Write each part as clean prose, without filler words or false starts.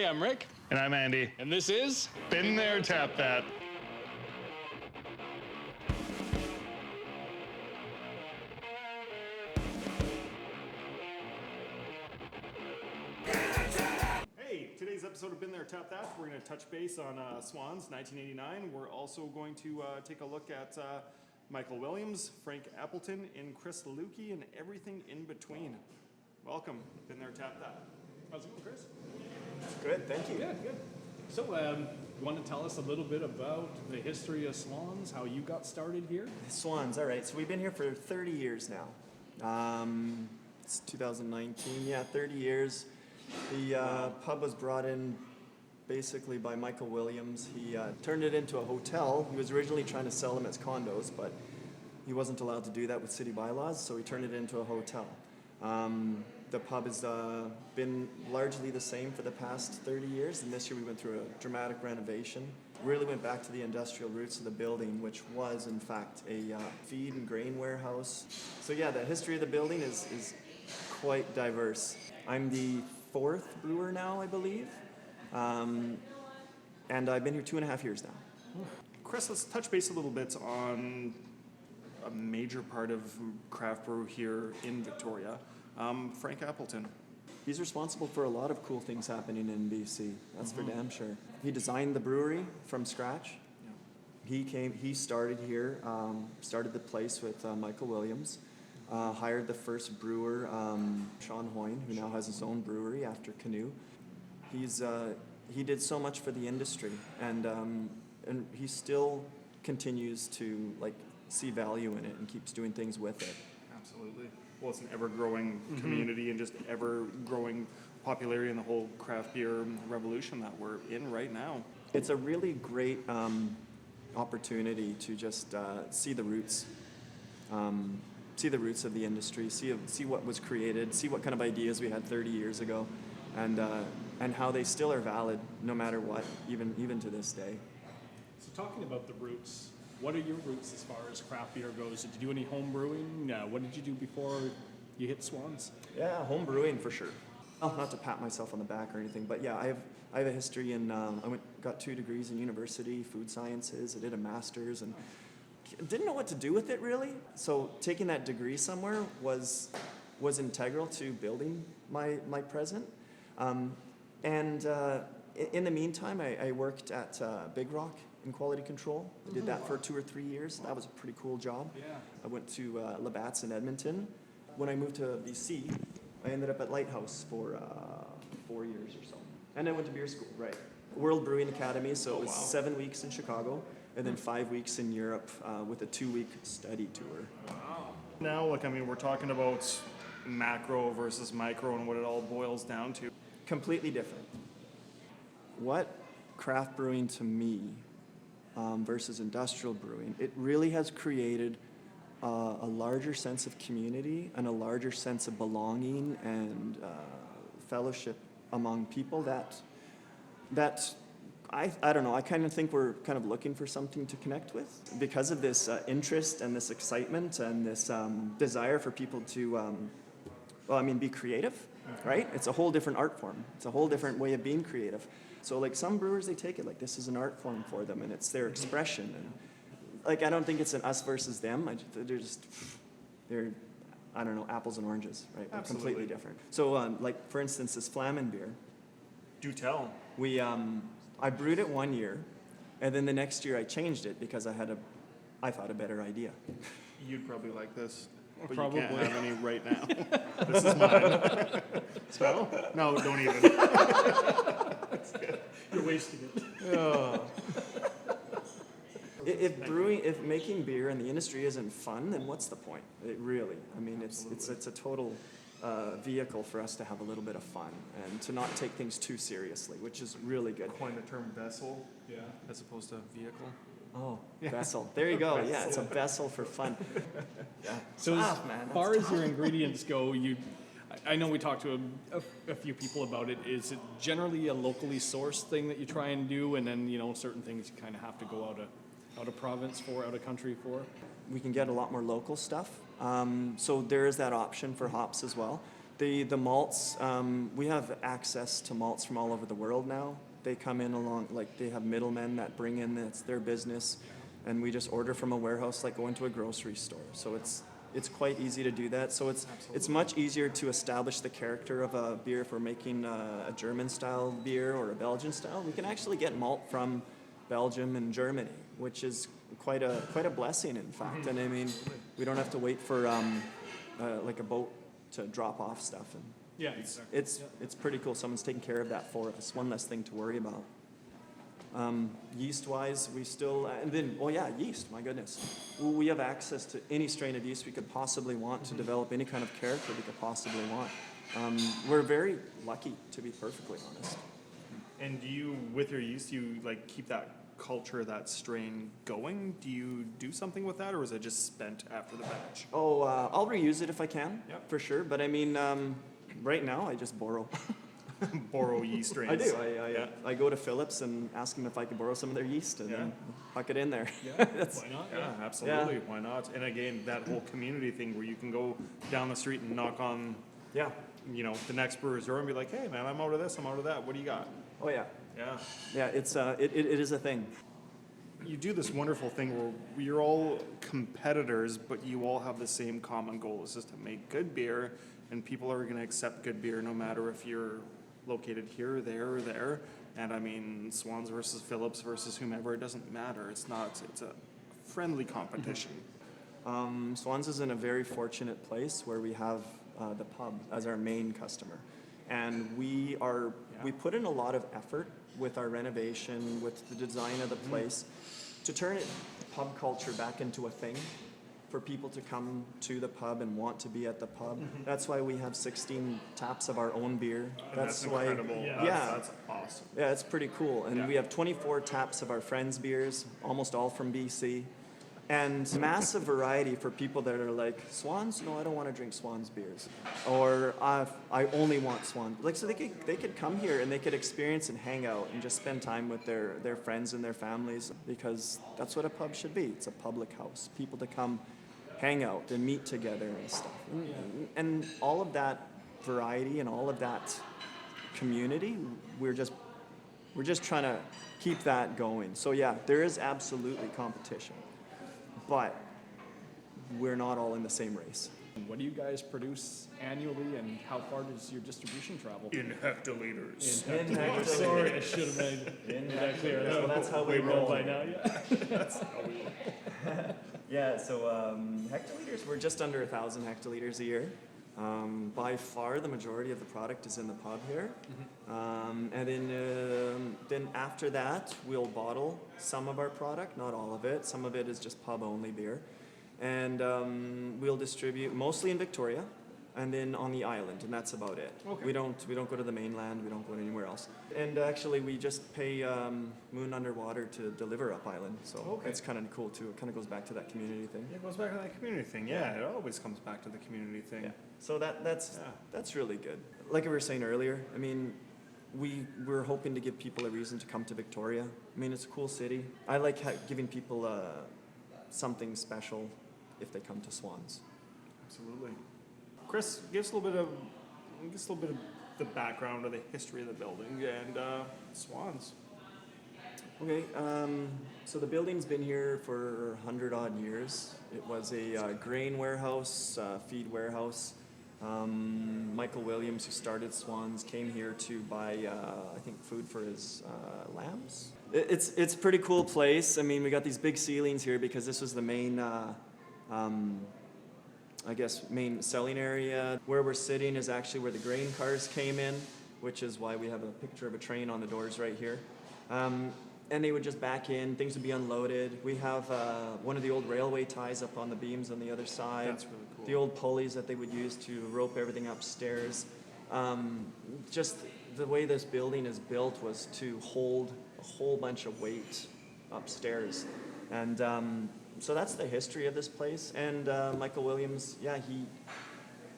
Hey, I'm Rick. And I'm Andy. And this is Been there, tap that. Hey, today's episode of Been There, Tap That, we're going to touch base on Swans 1989. We're also going to take a look at Michael Williams, Frank Appleton, and Chris Lukie, and everything in between. Welcome, Been There, Tap That. How's it going, Chris? Good, thank you. Good, good. So, you want to tell us a little bit about the history of Swans, how you got started here? Swans, all right. So we've been here for 30 years now. It's 2019, 30 years. The pub was brought in basically by Michael Williams. He turned it into a hotel. He was originally trying to sell them as condos, but he wasn't allowed to do that with city bylaws, so he turned it into a hotel. The pub has been largely the same for the past 30 years, and this year we went through a dramatic renovation. Really went back to the industrial roots of the building, which was in fact a feed and grain warehouse. So yeah, the history of the building is quite diverse. I'm the fourth brewer now, I believe, and I've been here 2.5 years now. Chris, let's touch base a little bit on a major part of craft brew here in Victoria. Frank Appleton. He's responsible for a lot of cool things happening in BC. That's for damn sure. He designed the brewery from scratch. Yeah. He started here, started the place with Michael Williams, hired the first brewer, Sean Hoyne, who now has his own brewery after Canoe. He did so much for the industry, and he still continues to see value in it and keeps doing things with it. Absolutely. Well, it's an ever-growing community and just ever-growing popularity in the whole craft beer revolution that we're in right now. It's a really great opportunity to just see the roots, see the roots of the industry, see what was created, see what kind of ideas we had 30 years ago, and how they still are valid no matter what, even to this day. So, talking about the roots, what are your roots as far as craft beer goes? Did you do any home brewing? What did you do before you hit Swans? Yeah, home brewing for sure. Oh, not to pat myself on the back or anything, but yeah, I have a history in. Got 2 degrees in university, food sciences. I did a master's and didn't know what to do with it really. So taking that degree somewhere was integral to building my present. In the meantime, I worked at Big Rock in quality control. I did that for 2 or 3 years. That was a pretty cool job. Yeah. I went to Labatt's in Edmonton. When I moved to BC, I ended up at Lighthouse for 4 years or so. And I went to beer school, right. World Brewing Academy, so it was 7 weeks in Chicago, and then 5 weeks in Europe with a 2-week study tour. Wow. Now, we're talking about macro versus micro and what it all boils down to. Completely different. What craft brewing to me versus industrial brewing, it really has created a larger sense of community and a larger sense of belonging and fellowship among people that I don't know, I kind of think we're kind of looking for something to connect with because of this interest and this excitement and this desire for people to be creative, right? It's a whole different art form. It's a whole different way of being creative. So some brewers, they take it like this is an art form for them and it's their expression. And I don't think it's an us versus them. They're I don't know, apples and oranges, right? They're completely different. So for instance, this Flamin beer. Do tell. I brewed it 1 year, and then the next year I changed it because I thought a better idea. You'd probably like this. But Probably. You can't have any right now. This is mine. Smell? No, don't even. You're wasting it. Oh. If making beer in the industry isn't fun, then what's the point? It really. It's a total vehicle for us to have a little bit of fun and to not take things too seriously, which is really good. Coin the term vessel, Yeah. as opposed to vehicle. Oh, vessel. There you go. Yeah, it's a vessel for fun. Yeah. So as far as your ingredients go, I know we talked to a few people about it. Is it generally a locally sourced thing that you try and do, and then certain things you kind of have to go out of province for, out of country for? We can get a lot more local stuff. So there is that option for hops as well. The malts, we have access to malts from all over the world now. They come in along, like they have middlemen that bring in, it's their business, and we just order from a warehouse like going to a grocery store. So it's quite easy to do that. So it's much easier to establish the character of a beer if we're making a German style beer or a Belgian style. We can actually get malt from Belgium and Germany, which is quite a blessing, in fact. And I mean, we don't have to wait for like a boat to drop off stuff. And Yeah, it's pretty cool. Someone's taking care of that for us. One less thing to worry about. Yeast-wise, we still, and then, yeast, my goodness. We have access to any strain of yeast we could possibly want to develop any kind of character we could possibly want. We're very lucky, to be perfectly honest. And do you, with your yeast, you like keep that culture, that strain going? Do you do something with that, or is it just spent after the batch? Oh, I'll reuse it if I can, Yep. for sure. But I mean, right now I just borrow. Borrow yeast strains. I do. Yeah. I go to Phillips and ask them if I can borrow some of their yeast and then huck it in there. yeah. That's- Why not? Yeah, absolutely. Why not? And again, that whole community thing where you can go down the street and knock on, yeah. the next brewer's door and be like, hey man, I'm out of this, I'm out of that. What do you got? Oh yeah. Yeah. Yeah. It's it is a thing. You do this wonderful thing where you're all competitors, but you all have the same common goal. It's just to make good beer, and people are going to accept good beer no matter if you're located here, there, or there. And I mean, Swans versus Phillips versus whomever, it doesn't matter. It's a friendly competition. Swans is in a very fortunate place where we have the pub as our main customer, and we put in a lot of effort with our renovation, with the design of the place, to turn pub culture back into a thing for people to come to the pub and want to be at the pub. That's why we have 16 taps of our own beer. And that's why, incredible. That's awesome. yeah, it's pretty cool. And Yeah. we have 24 taps of our friends' beers, almost all from BC. And massive variety for people that are like, Swans? No, I don't want to drink Swans beers. Or I only want Swans. Like, so they could come here and they could experience and hang out and just spend time with their friends and their families, because that's what a pub should be. It's a public house. People to come hang out and meet together and stuff. And all of that variety and all of that community, we're just trying to keep that going. So yeah, there is absolutely competition, but we're not all in the same race. What do you guys produce annually, and how far does your distribution travel? In hectoliters. In hectoliters. Sorry, I should have made that clear. Well, that's how we We roll roll. by now, yeah. Yeah, so hectoliters, we're just under 1,000 hectoliters a year. By far, the majority of the product is in the pub here. And then after that, we'll bottle some of our product, not all of it. Some of it is just pub-only beer. And we'll distribute mostly in Victoria and then on the island, and that's about it. Okay. We don't go to the mainland, we don't go anywhere else. And actually, we just pay Moon Underwater to deliver up island, so Okay. it's kind of cool too. It kind of goes back to that community thing. It goes back to that community thing. Yeah, it always comes back to the community thing. Yeah. So that's really good. Like we were saying earlier, I mean, we're hoping to give people a reason to come to Victoria. I mean, it's a cool city. I like giving people something special if they come to Swans. Absolutely. Chris, give us a little bit of the background of the history of the building and Swans. Okay, so the building's been here for 100-odd years. It was a grain warehouse, feed warehouse. Michael Williams, who started Swans, came here to buy, I think, food for his lambs. It's a pretty cool place. I mean, we got these big ceilings here because this was the main, main selling area. Where we're sitting is actually where the grain cars came in, which is why we have a picture of a train on the doors right here. And they would just back in, things would be unloaded. We have one of the old railway ties up on the beams on the other side. That's really cool. The old pulleys that they would use to rope everything upstairs. Just the way this building is built was to hold a whole bunch of weight upstairs. And so that's the history of this place. And Michael Williams, yeah,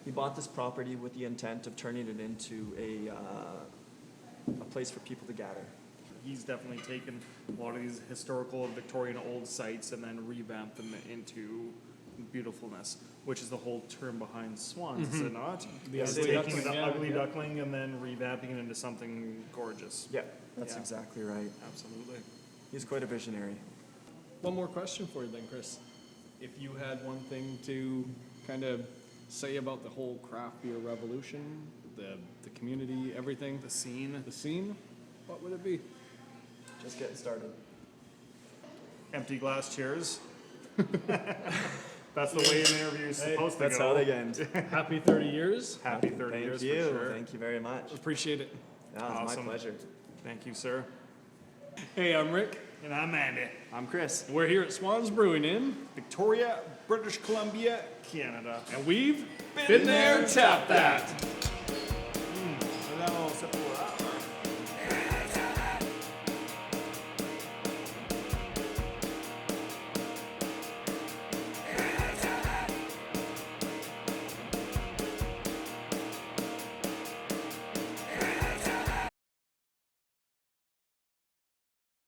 he bought this property with the intent of turning it into a place for people to gather. He's definitely taken a lot of these historical Victorian old sites and then revamped them into beautifulness, which is the whole term behind Swans, is it not? The It's ugly taking duckling, the yeah, ugly yeah. duckling and then revamping it into something gorgeous. Yeah, that's Yeah. exactly right. Absolutely. He's quite a visionary. One more question for you then, Chris. If you had one thing to kind of say about the whole craft beer revolution, the community, everything, The scene. the scene, what would it be? Just getting started. Empty glass chairs. That's the way an interview is supposed to That's go. how they end. Happy 30 years. Happy 30 Thank years you. for sure. Thank you very much. Appreciate it. That was Awesome. my pleasure. Thank you, sir. Hey, I'm Rick. And I'm Andy. I'm Chris. We're here at Swans Brewing in, Victoria, British Columbia, Canada. and we've been there, tap that.